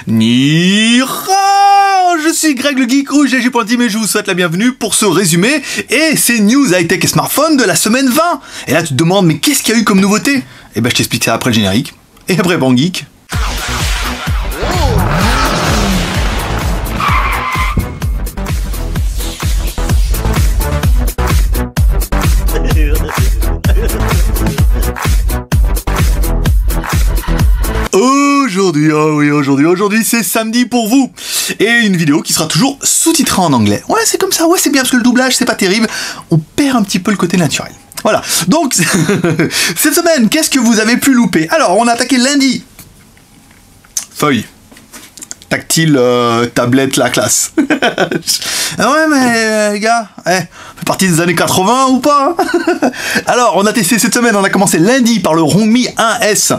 Ni hao, je suis Greg le Geek ou GG.team et je vous souhaite la bienvenue pour ce résumé et ces news high-tech et smartphone de la semaine 20. Et là tu te demandes mais qu'est-ce qu'il y a eu comme nouveauté? Eh ben je t'explique ça après le générique et après Ban Geek. Aujourd'hui c'est samedi pour vous et une vidéo qui sera toujours sous-titrée en anglais. Ouais, c'est comme ça, ouais, c'est bien parce que le doublage c'est pas terrible, on perd un petit peu le côté naturel. Voilà, donc cette semaine, qu'est-ce que vous avez pu louper? Alors, on a attaqué lundi. Feuille. Tactile, tablette, la classe. Ah ouais, mais les gars, fait partie des années 80 ou pas? Alors, on a testé cette semaine, on a commencé lundi par le Xiaomi 1S.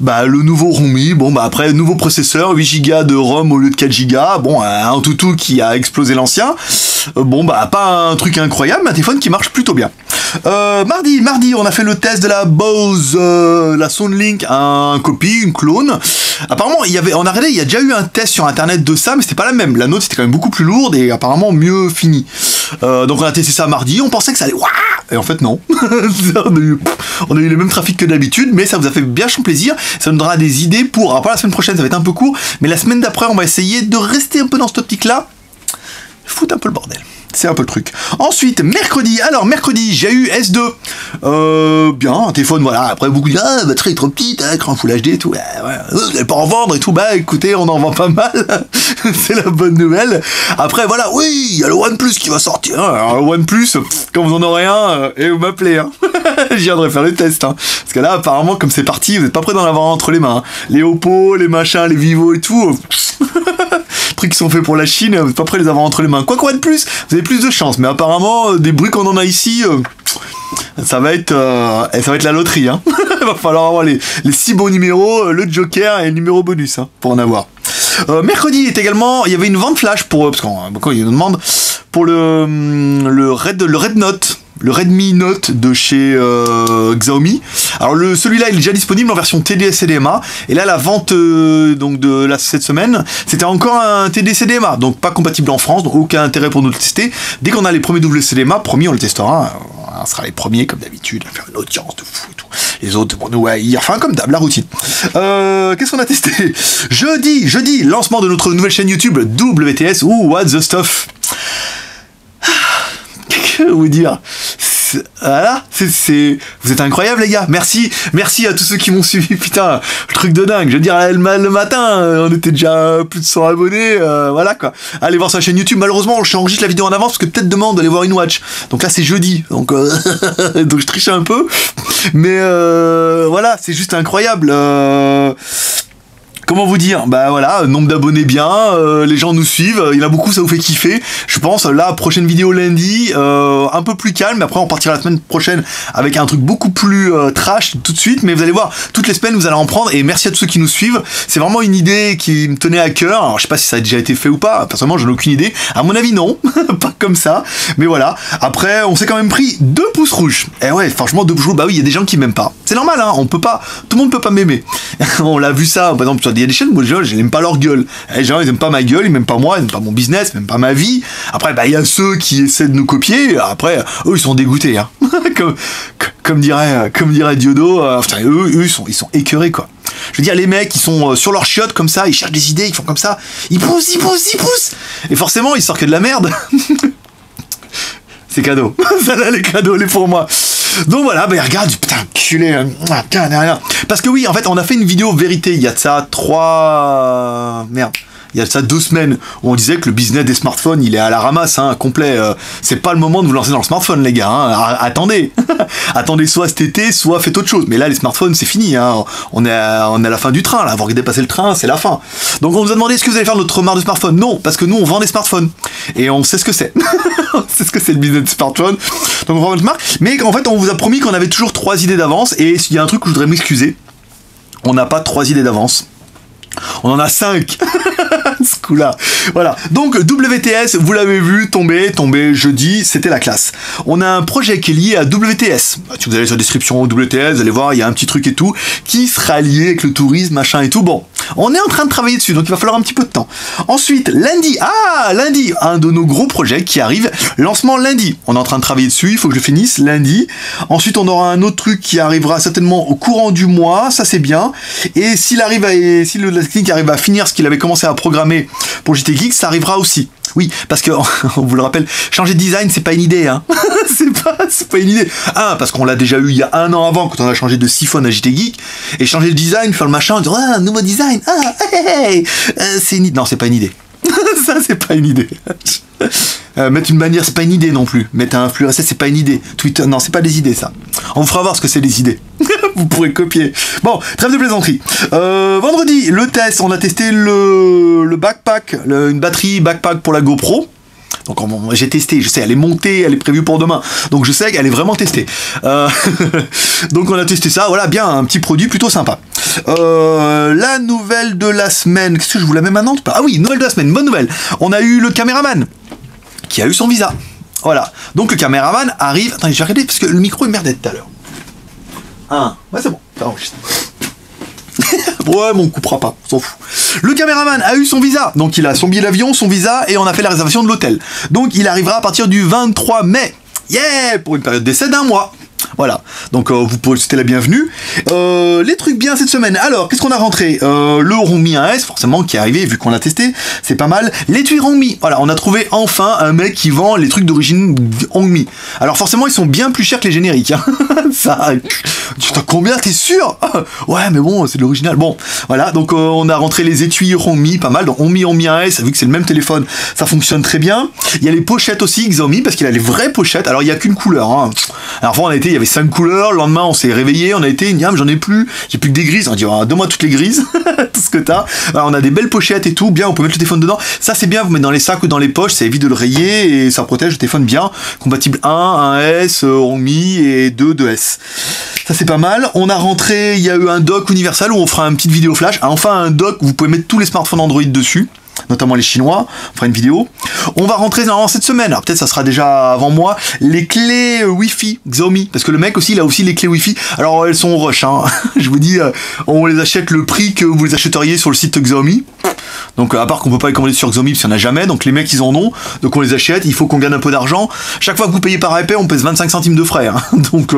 Bah, le nouveau Xiaomi, bon, bah après, nouveau processeur, 8 Go de ROM au lieu de 4 Go. Bon, un toutou qui a explosé l'ancien. Bon, bah, pas un truc incroyable, mais un téléphone qui marche plutôt bien. Mardi, on a fait le test de la Bose, la Soundlink, un copie, une clone. Apparemment, on a regardé, il y a déjà eu un test sur internet de ça, mais c'était pas la même. La nôtre, c'était quand même beaucoup plus lourde et apparemment mieux fini. Donc on a testé ça mardi, on pensait que ça allait... Et en fait, non. on a eu le même trafic que d'habitude, mais ça vous a fait bien plaisir. Ça nous donnera des idées pour... Alors pas la semaine prochaine, ça va être un peu court, mais la semaine d'après, on va essayer de rester un peu dans cette optique-là. Foutre un peu le bordel. C'est un peu le truc. Ensuite, mercredi, j'ai eu S2. Bien, un téléphone, voilà. Après, beaucoup disent, ah, batterie est trop petite, écran Full HD et tout. Ouais, vous n'allez pas en vendre et tout. Bah, écoutez, on en vend pas mal. C'est la bonne nouvelle. Après, voilà, oui, il y a le OnePlus qui va sortir. Alors, le OnePlus, quand vous en aurez un, et vous m'appelez, hein. J'y viendrai faire le test, hein. Parce que là, apparemment, comme c'est parti, vous n'êtes pas prêts d'en avoir entre les mains. Hein. Les Oppo, les machins, les Vivo et tout. Trucs qui sont faits pour la Chine, vous n'êtes pas prêts de les avoir entre les mains. Quoi qu'on ait de plus, vous avez plus de chance. Mais apparemment, des bruits qu'on en a ici, ça va être la loterie. Hein. Il va falloir avoir les 6 bons numéros, le Joker et le numéro bonus hein, pour en avoir. Mercredi est également, il y avait une vente flash pour parce qu'on il nous demande pour le Red Note. Le Redmi Note de chez Xiaomi. Alors celui-là il est déjà disponible en version TD-SCDMA et là la vente donc de cette semaine c'était encore un TD-SCDMA donc pas compatible en France donc aucun intérêt pour nous le tester. Dès qu'on a les premiers WCDMA, promis on le testera, on sera les premiers comme d'habitude à faire une audience de fou et tout. Les autres pour nous haïr, enfin comme d'hab la routine. Qu'est-ce qu'on a testé? Jeudi, lancement de notre nouvelle chaîne YouTube WTS ou What the Stuff. Que vous dire, voilà, vous êtes incroyables les gars, merci à tous ceux qui m'ont suivi, putain, le truc de dingue, je veux dire, le matin, on était déjà plus de 100 abonnés, voilà quoi, allez voir sa chaîne YouTube, malheureusement, j'enregistre la vidéo en avance, parce que peut-être demain, on doit aller voir une watch, donc là c'est jeudi, donc donc je triche un peu, mais voilà, c'est juste incroyable, comment vous dire? Bah voilà, nombre d'abonnés bien, les gens nous suivent, il y en a beaucoup, ça vous fait kiffer. Je pense, là, prochaine vidéo lundi, un peu plus calme, mais après on partira la semaine prochaine avec un truc beaucoup plus trash tout de suite, mais vous allez voir, toutes les semaines vous allez en prendre, et merci à tous ceux qui nous suivent. C'est vraiment une idée qui me tenait à cœur, alors je sais pas si ça a déjà été fait ou pas, personnellement j'en ai aucune idée, à mon avis non, pas comme ça, mais voilà. Après, on s'est quand même pris 2 pouces rouges. Et ouais, franchement, 2 pouces rouges, bah oui, il y a des gens qui m'aiment pas. C'est normal, hein, tout le monde peut pas m'aimer. On l'a vu ça, par exemple, il y a des chaînes où les gens, je n'aime pas leur gueule. Les gens, ils aiment pas ma gueule, ils m'aiment pas moi, ils n'aiment pas mon business, ils n'aiment pas ma vie. Après, bah, il y a ceux qui essaient de nous copier. Après, eux, ils sont dégoûtés, hein. comme dirait Diodo, putain, eux, ils sont écœurés, quoi. Je veux dire, les mecs, ils sont sur leur chiotte, comme ça, ils cherchent des idées, ils font comme ça. Ils poussent. Et forcément, ils sortent que de la merde. C'est cadeau. Ça là, les cadeaux, les pour moi. Donc voilà, bah regarde, putain, culé, parce que oui, en fait, on a fait une vidéo vérité, il y a de ça 2 semaines, où on disait que le business des smartphones, il est à la ramasse, hein, complet, c'est pas le moment de vous lancer dans le smartphone, les gars, hein, attendez, attendez soit cet été, soit faites autre chose, mais là, les smartphones, c'est fini, hein, on est à la fin du train, là, vous regardez passer le train, c'est la fin. Donc on nous a demandé, est-ce que vous allez faire notre marque de smartphone? Non, parce que nous, on vend des smartphones, et on sait ce que c'est. On sait ce que c'est le business de smartphone, donc on vend notre marque, mais en fait, on vous a promis qu'on avait toujours 3 idées d'avance, et il y a un truc où je voudrais m'excuser, on n'a pas 3 idées d'avance. On en a 5. Ce coup-là. Voilà. Donc, WTS, vous l'avez vu, tomber jeudi, c'était la classe. On a un projet qui est lié à WTS. Si vous allez sur la description WTS, vous allez voir, il y a un petit truc et tout, qui sera lié avec le tourisme, machin et tout. Bon. On est en train de travailler dessus, donc il va falloir un petit peu de temps. Ensuite, lundi, un de nos gros projets qui arrive, lancement lundi. On est en train de travailler dessus, il faut que je finisse lundi. Ensuite, on aura un autre truc qui arrivera certainement au courant du mois, ça c'est bien. Et si la technique arrive à finir ce qu'il avait commencé à programmer pour JT Geek, ça arrivera aussi. Oui, parce que, on vous le rappelle, changer de design, c'est pas une idée, hein. c'est pas une idée. Parce qu'on l'a déjà eu il y a 1 an avant, quand on a changé de siphon à JT Geek, et changer le design, faire le machin, dire, nouveau design, c'est une idée. Non, c'est pas une idée. Ça, c'est pas une idée. Mettre une bannière, c'est pas une idée non plus. Mettre un flux RSS, c'est pas une idée. Twitter, non, c'est pas des idées, ça. On vous fera voir ce que c'est des idées. Vous pourrez copier. Bon, trêve de plaisanterie. Vendredi, le test, on a testé le backpack, une batterie backpack pour la GoPro. Donc j'ai testé, je sais, elle est montée, elle est prévue pour demain. Donc je sais qu'elle est vraiment testée. Donc on a testé ça, voilà, bien, un petit produit plutôt sympa. La nouvelle de la semaine, qu'est-ce que je vous la mets maintenant? Ah oui, nouvelle de la semaine, bonne nouvelle. On a eu le caméraman qui a eu son visa. Voilà. Donc le caméraman arrive. Attendez, je vais regarder parce que le micro est merdé tout à l'heure. Ouais, c'est bon. Ça enregistre. Ouais, mais on coupera pas, on s'en fout. Le caméraman a eu son visa, donc il a son billet d'avion, son visa, et on a fait la réservation de l'hôtel. Donc il arrivera à partir du 23 mai. Yeah, pour une période d'essai d'1 mois. Voilà, donc vous pouvez souhaiter la bienvenue. Les trucs bien cette semaine. Alors, qu'est-ce qu'on a rentré? Le Hongmi 1S, forcément, qui est arrivé, vu qu'on l'a testé, c'est pas mal. L'étui Hongmi, voilà, on a trouvé enfin un mec qui vend les trucs d'origine Hongmi. Alors forcément, ils sont bien plus chers que les génériques. Hein. Ça, combien, t'es sûr? Ouais, mais bon, c'est de l'original. Bon, voilà, donc on a rentré les étuis Hongmi, pas mal. Donc Hongmi 1S, vu que c'est le même téléphone, ça fonctionne très bien. Il y a les pochettes aussi, Xiaomi, parce qu'il a les vraies pochettes. Alors, il n'y a qu'une couleur. Hein. Alors, avant, on a été, il y avait 5 couleurs, le lendemain on s'est réveillé, on a été, j'en ai plus, j'ai plus que des grises, on dit donne-moi toutes les grises, tout ce que t'as. Alors, on a des belles pochettes et tout, bien, on peut mettre le téléphone dedans, ça c'est bien, vous mettez dans les sacs ou dans les poches, ça évite de le rayer et ça protège le téléphone bien, compatible 1S, Hongmi et 2S. Ça c'est pas mal. On a rentré, il y a eu un dock universel où on fera une petite vidéo flash, enfin un dock où vous pouvez mettre tous les smartphones Android dessus, notamment les Chinois, on fera une vidéo. On va rentrer normalement cette semaine, alors peut-être ça sera déjà avant moi, les clés Wi-Fi Xiaomi, parce que le mec aussi, il a aussi les clés Wi-Fi, alors elles sont au rush, hein. Je vous dis, on les achète le prix que vous les achèteriez sur le site Xiaomi, donc à part qu'on peut pas les commander sur Xiaomi parce qu'il n'y en a jamais, donc les mecs ils en ont, donc on les achète, il faut qu'on gagne un peu d'argent, chaque fois que vous payez par IP, on pèse 25 centimes de frais, hein. Donc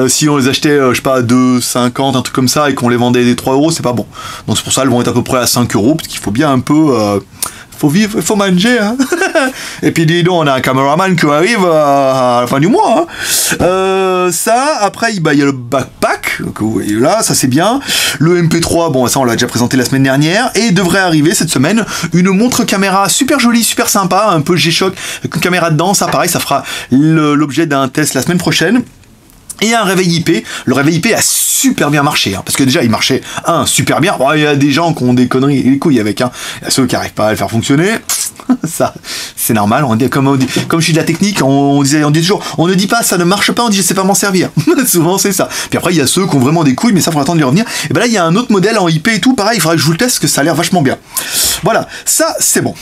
si on les achetait, je sais pas, 2,50, un truc comme ça, et qu'on les vendait des 3 euros, c'est pas bon, donc c'est pour ça elles vont être à peu près à 5 euros, parce qu'il faut bien un peu... faut vivre, il faut manger, hein. Et puis dis donc, on a un caméraman qui arrive à la fin du mois, hein. Ça, après, il y a le backpack, que vous voyez là, ça c'est bien. Le MP3, bon, ça on l'a déjà présenté la semaine dernière, et devrait arriver cette semaine une montre caméra super jolie, super sympa, un peu G-Shock, avec une caméra dedans, ça pareil, ça fera l'objet d'un test la semaine prochaine. Et un réveil IP. Le réveil IP a super bien marché, hein, parce que déjà il marchait super bien. Bon, il y a des gens qui ont des conneries et les couilles avec, hein. Il y a ceux qui n'arrivent pas à le faire fonctionner. Ça, c'est normal. Comme je suis de la technique, on dit toujours, on ne dit pas ça ne marche pas, on dit je sais pas m'en servir. Souvent c'est ça. Puis après il y a ceux qui ont vraiment des couilles, mais ça faut attendre de revenir. Et ben là il y a un autre modèle en IP et tout, pareil, il faudra que je vous le teste parce que ça a l'air vachement bien. Voilà, ça c'est bon.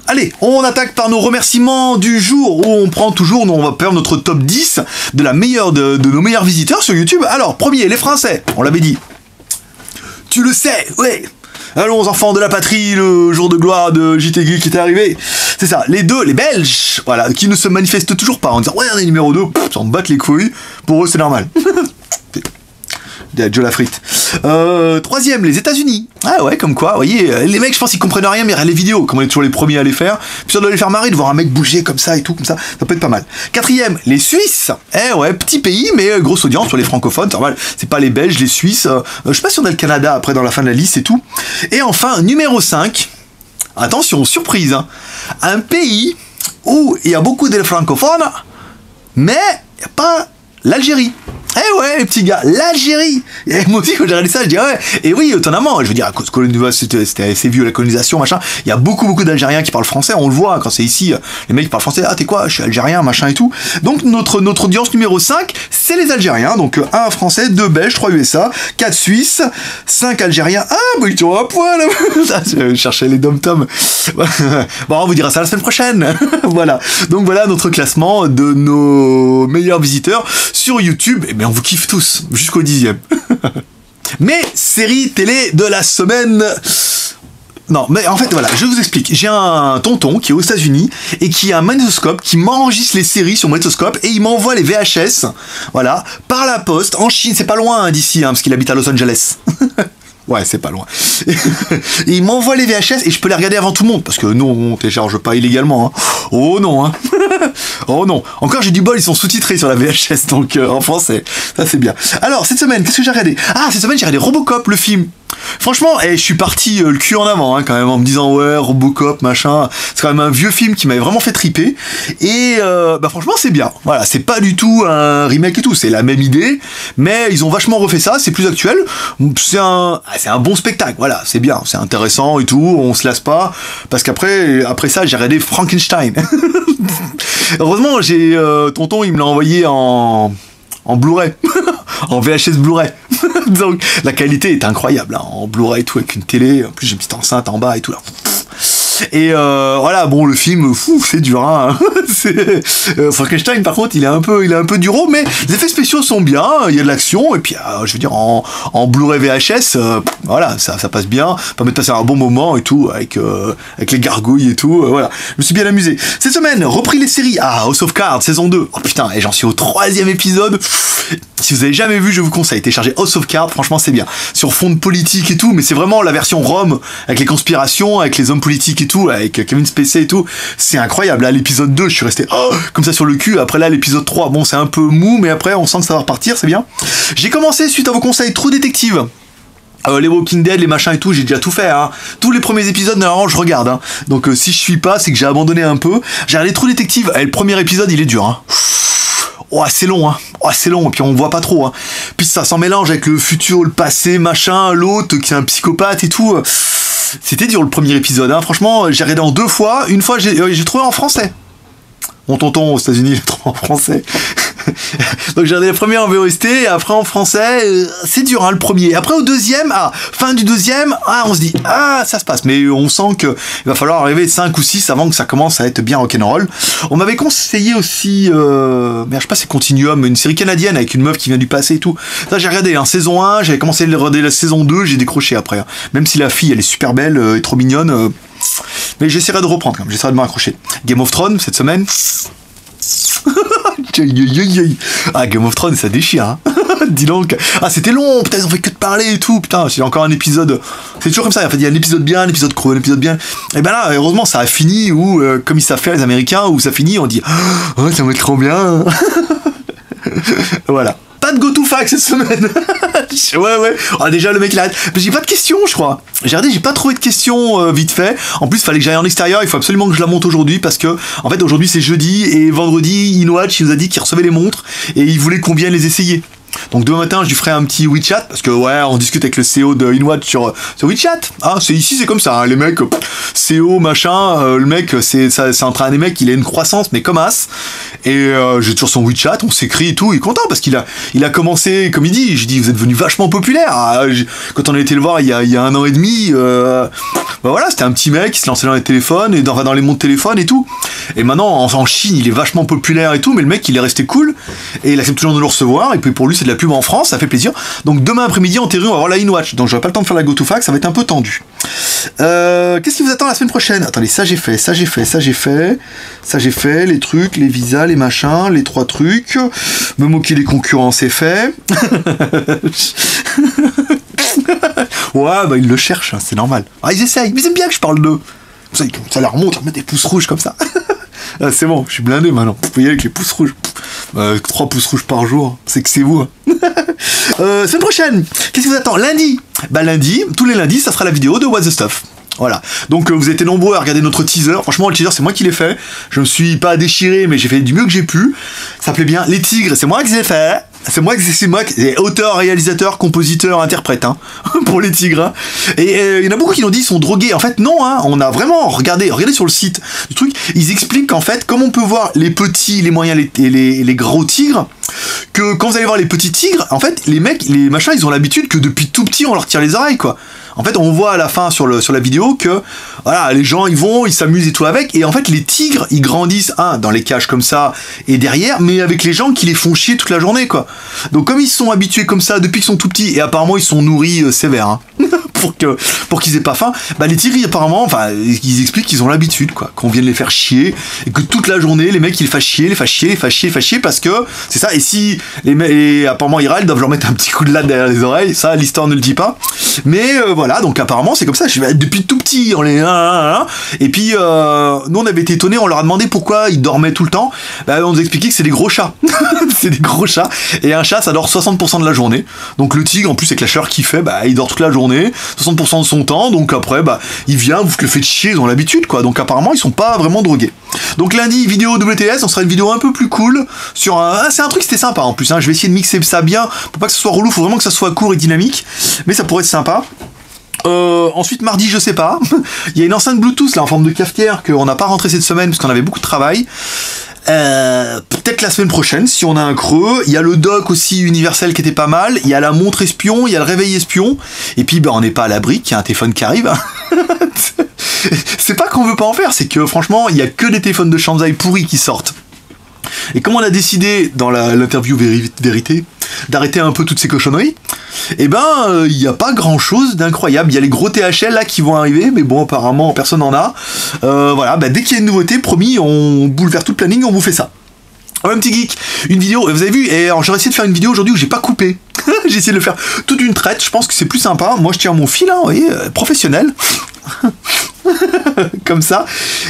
Allez, on attaque par nos remerciements du jour, où on prend toujours, on va faire notre top 10 de nos meilleurs visiteurs sur YouTube. Alors, premier, les Français, on l'avait dit. Tu le sais, ouais. Allons, enfants de la patrie, le jour de gloire de JT Geek qui est arrivé. C'est ça, les Belges, voilà, qui ne se manifestent toujours pas en disant, ouais, on est numéro 2, s'en battent les couilles. Pour eux, c'est normal. Joe la frite. Troisième, les États-Unis. Ah ouais, comme quoi, vous voyez, les mecs, je pense qu'ils comprennent rien, mais regarde les vidéos, comme on est toujours les premiers à les faire. Puis ça doit les faire marrer de voir un mec bouger comme ça et tout, comme ça peut être pas mal. Quatrième, les Suisses. Eh ouais, petit pays, mais grosse audience sur les francophones, c'est normal. C'est pas les Belges, les Suisses. Je sais pas si on a le Canada après dans la fin de la liste et tout. Et enfin, numéro 5. Attention, surprise, hein. Un pays où il y a beaucoup de francophones, mais il n'y a pas l'Algérie. Eh ouais, les petits gars, l'Algérie. Et moi aussi, quand j'ai regardé ça, je dis ouais. Et oui, étonnamment, je veux dire, à cause que c'était assez vieux la colonisation, machin. Il y a beaucoup d'Algériens qui parlent français. On le voit quand c'est ici, les mecs qui parlent français. Ah, t'es quoi? Je suis algérien, machin et tout. Donc notre audience numéro 5, c'est les Algériens. Donc 1 français, 2 belges, 3 USA, 4 suisses, 5 algériens. Ah, bah ils sont à poil. Je cherchais les dom-toms. Bon, on vous dira ça la semaine prochaine. Voilà. Donc voilà notre classement de nos meilleurs visiteurs sur YouTube. Et bien, on vous kiffe tous jusqu'au 10e. mes séries télé de la semaine. Non, mais en fait, voilà, je vous explique. J'ai un tonton qui est aux États-Unis et qui a un magnétoscope qui m'enregistre les séries sur mon magnétoscope et il m'envoie les VHS, voilà, par la poste en Chine. C'est pas loin d'ici, parce qu'il habite à Los Angeles. Ouais, c'est pas loin. Et il m'envoie les VHS et je peux les regarder avant tout le monde parce que nous, on télécharge pas illégalement. Oh non, Oh non. Encore, j'ai du bol, ils sont sous-titrés sur la VHS, donc en français. Ça, c'est bien. Alors, cette semaine, qu'est-ce que j'ai regardé? Ah, cette semaine, j'ai regardé Robocop, le film. Franchement, je suis parti le cul en avant, quand même, en me disant, ouais, Robocop, machin. C'est quand même un vieux film qui m'avait vraiment fait triper. Et, franchement, c'est bien. Voilà, c'est pas du tout un remake et tout. C'est la même idée, mais ils ont vachement refait ça. C'est plus actuel. C'est un bon spectacle. Voilà, c'est bien. C'est intéressant et tout. On se lasse pas. Parce après ça, j'ai regardé Frankenstein. Heureusement, tonton, il me l'a envoyé en Blu-ray. En VHS Blu-ray. Donc, la qualité est incroyable, en Blu-ray et tout, avec une télé. En plus, j'ai une petite enceinte en bas et tout, là. Et voilà, bon, le film, c'est dur, Frankenstein, par contre, il est un peu duro, mais les effets spéciaux sont bien, il y a de l'action, et puis, je veux dire, en Blu-ray VHS, voilà, ça passe bien, ça permet de passer un bon moment et tout, avec les gargouilles et tout, voilà. Je me suis bien amusé. Cette semaine, repris les séries. Ah, House of Cards, saison 2. Oh putain, et j'en suis au 3e épisode. Si vous avez jamais vu, je vous conseille, téléchargez House of Cards, franchement, c'est bien. Sur fond de politique et tout, mais c'est vraiment la version Rome, avec les conspirations, avec les hommes politiques et tout, avec Kevin Spacey et tout, c'est incroyable. Là, l'épisode 2, je suis resté comme ça sur le cul. Après là, l'épisode 3, bon, c'est un peu mou, mais après, on sent que ça va repartir, c'est bien. J'ai commencé, suite à vos conseils, True Detective. Les Walking Dead, les machins et tout, j'ai déjà tout fait, Tous les premiers épisodes, normalement, je regarde, Donc, si je suis pas, c'est que j'ai abandonné un peu. J'ai regardé True Detective, le premier épisode, il est dur, Oh, c'est long, c'est long, et puis on voit pas trop, Puis ça s'en mélange avec le futur, le passé, machin, l'autre qui est un psychopathe et tout. C'était dur le premier épisode, franchement, j'ai regardé en 2 fois. Une fois, j'ai trouvé en français. Mon tonton aux États-Unis, il l'a trouvé en français. Donc j'ai regardé le premier en VOST, et après en français, c'est dur, le premier. Après au deuxième, fin du deuxième, on se dit, ça se passe. Mais on sent qu'il va falloir arriver 5 ou 6 avant que ça commence à être bien rock'n'roll. On m'avait conseillé aussi, mais je sais pas, c'est Continuum, une série canadienne avec une meuf qui vient du passé et tout. Ça j'ai regardé, saison 1, j'avais commencé à regarder la saison 2, j'ai décroché après. Même si la fille, elle est super belle et trop mignonne. Mais j'essaierai de reprendre quand même, j'essaierai de me raccrocher. Game of Thrones, cette semaine. Game of Thrones, ça déchire, Dis donc. C'était long, putain, ils ont fait que de parler et tout, putain, j'ai encore un épisode. C'est toujours comme ça, en fait, il y a un épisode bien, un épisode creux, un épisode bien. Et ben là, heureusement, ça a fini, où, comme ils savent faire les Américains, où ça finit, on dit, ça va être trop bien. Voilà. Pas de go-to-fact cette semaine. Ouais. Déjà, le mec, il arrête. J'ai pas de questions, je crois. J'ai regardé, j'ai pas trouvé de questions vite fait. En plus, il fallait que j'aille en extérieur. Il faut absolument que je la monte aujourd'hui parce que, en fait, aujourd'hui, c'est jeudi et vendredi, InWatch, il nous a dit qu'il recevait les montres et il voulait qu'on vienne les essayer. Donc demain matin, je lui ferai un petit WeChat parce que on discute avec le CEO de InWatch sur WeChat. C'est comme ça, les mecs, CEO machin, le mec, c'est en train des mecs, il a une croissance mais comme as. Et j'ai toujours son WeChat, on s'écrit et tout, il est content parce qu'il a commencé, comme il dit, j'ai dit vous êtes devenu vachement populaire. Quand on a été le voir il y a 1 an et demi, voilà, c'était un petit mec qui se lançait dans les téléphones et dans les montres téléphones et tout. Et maintenant en Chine, il est vachement populaire et tout, mais le mec il est resté cool et il accepte toujours de le recevoir et puis pour lui c'est de la pub en France, ça fait plaisir. Donc demain après-midi en théorie on va voir la InWatch, donc j'aurai pas le temps de faire la go-to-fact, ça va être un peu tendu. Qu'est-ce qui vous attend la semaine prochaine? Attendez, ça j'ai fait, les trucs, les visas, les machins, les 3 trucs, me moquer des concurrents c'est fait. Ouais, ils le cherchent, c'est normal. Ils essayent, mais c'est bien que je parle d'eux. Ça leur montre, ils mettent des pouces rouges comme ça. C'est bon, je suis blindé maintenant. Vous pouvez y aller avec les pouces rouges. 3 pouces rouges par jour, c'est que c'est vous. Semaine prochaine, qu'est-ce qui vous attend? Lundi. Lundi, tous les lundis, ça sera la vidéo de What the Stuff. Voilà. Donc vous été nombreux à regarder notre teaser. Franchement, le teaser, c'est moi qui l'ai fait. Je me suis pas déchiré, mais j'ai fait du mieux que j'ai pu. Ça plaît bien. Les tigres, c'est moi qui les ai fait. C'est moi qui est auteur, réalisateur, compositeur, interprète, pour les tigres. Et il y en a beaucoup qui nous disent qu'ils sont drogués. En fait, non, on a vraiment regardé sur le site du truc. Ils expliquent qu'en fait, comme on peut voir les petits, les moyens et les gros tigres, que quand vous allez voir les petits tigres, en fait, les mecs, les machins, ils ont l'habitude que depuis tout petit, on leur tire les oreilles, quoi. En fait, on voit à la fin sur la vidéo que voilà, les gens ils vont, ils s'amusent et tout avec, et en fait les tigres ils grandissent dans les cages comme ça et derrière, mais avec les gens qui les font chier toute la journée, quoi. Donc comme ils se sont habitués comme ça depuis qu'ils sont tout petits, et apparemment ils sont nourris sévères, hein, pour qu'ils aient pas faim, bah les tigres apparemment, enfin ils expliquent qu'ils ont l'habitude, quoi, qu'on vienne les faire chier et que toute la journée les mecs ils les fassent chier, parce que c'est ça. Et si et apparemment ils râlent, ils doivent leur mettre un petit coup de latte derrière les oreilles, ça l'histoire ne le dit pas, mais voilà, donc apparemment c'est comme ça. Depuis tout petit on les et puis nous on avait été étonnés, on leur a demandé pourquoi ils dormaient tout le temps, bah, on nous expliquait que c'est des gros chats. C'est des gros chats, et un chat ça dort 60% de la journée, donc le tigre en plus avec la chaleur qu'il fait, bah il dort toute la journée 60% de son temps, donc après bah il vient, vous le faites chier, ils ont l'habitude, quoi. Donc apparemment ils sont pas vraiment drogués. Donc lundi vidéo WTS, on sera une vidéo un peu plus cool sur c'est un truc, c'était sympa en plus, hein. Je vais essayer de mixer ça bien pour pas que ce soit relou, faut vraiment que ça soit court et dynamique, mais ça pourrait être sympa. Ensuite mardi je sais pas, il y a une enceinte Bluetooth là en forme de cafetière qu'on n'a pas rentré cette semaine parce qu'on avait beaucoup de travail. Peut-être la semaine prochaine si on a un creux. Il y a le dock aussi universel qui était pas mal, il y a la montre espion, il y a le réveil espion, et puis bah on n'est pas à l'abri qu'il y a un téléphone qui arrive. C'est pas qu'on veut pas en faire, c'est que franchement il y a que des téléphones de Shanzai pourris qui sortent. Et comme on a décidé dans l'interview vérité d'arrêter un peu toutes ces cochonneries, et ben il n'y a pas grand chose d'incroyable. Il y a les gros THL là qui vont arriver, mais bon apparemment personne n'en a. Voilà, bah, dès qu'il y a une nouveauté, promis, on bouleverse tout le planning, on vous fait ça. Un petit geek, une vidéo, vous avez vu, et j'aurais essayé de faire une vidéo aujourd'hui où j'ai pas coupé. J'ai essayé de le faire toute une traite, je pense que c'est plus sympa. Moi je tiens mon fil, hein, vous voyez, professionnel. Comme ça.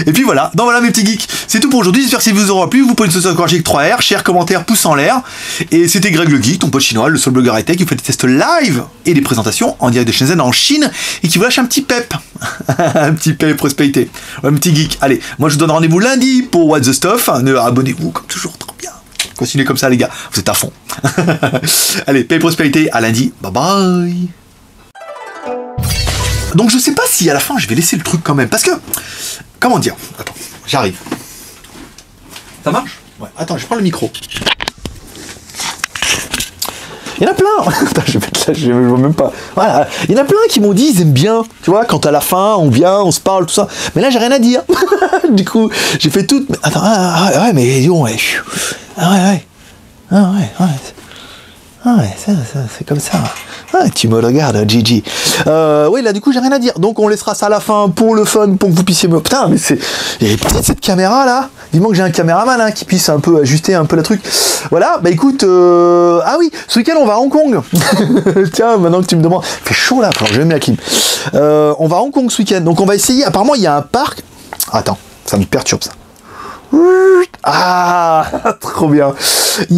Et puis voilà, donc voilà mes petits geeks, c'est tout pour aujourd'hui, j'espère que ça vous aura plu. Vous pouvez nous encourager avec 3R, share, commentaire, pouce en l'air. Et c'était Greg le Geek, ton pote chinois, le seul blogueur high-tech qui fait des tests live et des présentations en direct de Shenzhen en Chine et qui vous lâche un petit pep. Un petit pep prospérité. Un petit geek. Allez, moi je vous donne rendez-vous lundi pour What the Stuff. Abonnez-vous comme toujours, trop bien. Continuez comme ça les gars, vous êtes à fond. Allez, paix et prospérité, à lundi, bye bye. Donc je sais pas si à la fin je vais laisser le truc quand même, parce que, comment dire, attends, j'arrive. Ça marche? Ouais, attends, je prends le micro. Il y en a plein. Attends, je vais mettre là, je vois même pas. Voilà, il y en a plein qui m'ont dit ils aiment bien, tu vois, quand à la fin on vient, on se parle, tout ça. Mais là j'ai rien à dire. Du coup, j'ai fait tout. Attends, ouais, mais disons, ouais. Ouais. Ah ouais, ça, c'est comme ça. Ah, tu me regardes, Gigi. Oui, là, du coup, j'ai rien à dire. Donc, on laissera ça à la fin pour le fun, pour que vous puissiez me... Putain, mais c'est... Il est petite, cette caméra, là. Dis-moi que j'ai un caméraman, hein, qui puisse un peu ajuster un peu le truc. Voilà, bah écoute... Ah oui, ce week-end, on va à Hong Kong. Tiens, maintenant que tu me demandes... Il fait chaud, là, alors je vais mettre la clim. On va à Hong Kong ce week-end. Donc, on va essayer... Apparemment, il y a un parc... Attends, ça me perturbe, ça. Ah, trop bien.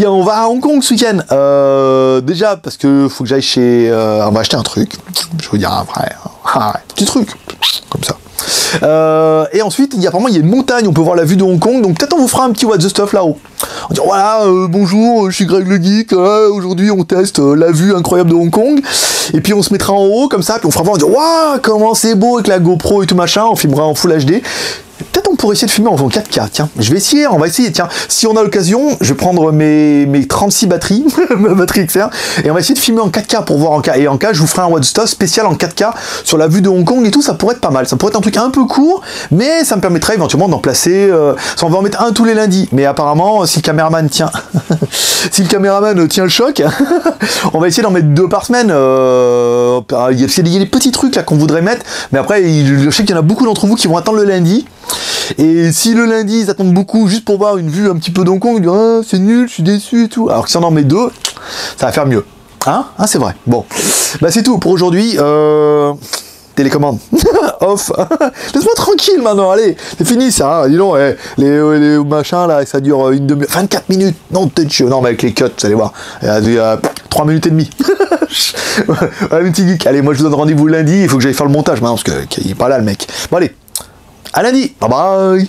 On va à Hong Kong ce week-end. Déjà parce que faut que j'aille chez. On va acheter un truc. Je veux dire un vrai, petit truc comme ça. Et ensuite, apparemment, il y a une montagne. On peut voir la vue de Hong Kong. Donc peut-être on vous fera un petit what the stuff là-haut. On dit voilà, bonjour, je suis Greg le Geek. Aujourd'hui, on teste la vue incroyable de Hong Kong. Et puis on se mettra en haut comme ça. Puis on fera voir. On dit waouh, comment c'est beau avec la GoPro et tout machin. On filmera en Full HD. Peut-être on pourrait essayer de filmer en 4K, tiens, on va essayer, tiens, si on a l'occasion, je vais prendre mes 36 batteries, ma batterie XR, et on va essayer de filmer en 4K pour voir en K, et en K, je vous ferai un What the Stuff spécial en 4K sur la vue de Hong Kong et tout, ça pourrait être pas mal, ça pourrait être un truc un peu court, mais ça me permettrait éventuellement d'en placer, on va en mettre un tous les lundis, mais apparemment, si le caméraman tient, si le caméraman tient le choc, on va essayer d'en mettre 2 par semaine, il y a des petits trucs là qu'on voudrait mettre, mais après, je sais qu'il y en a beaucoup d'entre vous qui vont attendre le lundi. Et si le lundi ils attendent beaucoup juste pour voir une vue un petit peu d'Hong Kong, ils disent ah, c'est nul, je suis déçu et tout. Alors que si on en met 2, ça va faire mieux. Hein, c'est vrai. Bon, bah c'est tout pour aujourd'hui. Télécommande off. Laisse-moi tranquille maintenant, allez, c'est fini ça. Hein. Dis donc, les machins là, ça dure une demi-heure, 24 minutes. Non, peut-être chiant. Non, mais avec les cuts, vous allez voir. Il y a 3 minutes et demie. Ouais, mes petits geeks. Allez, moi je vous donne rendez-vous lundi. Il faut que j'aille faire le montage maintenant parce qu'il n'est pas là le mec. Bon allez. À lundi, bye bye.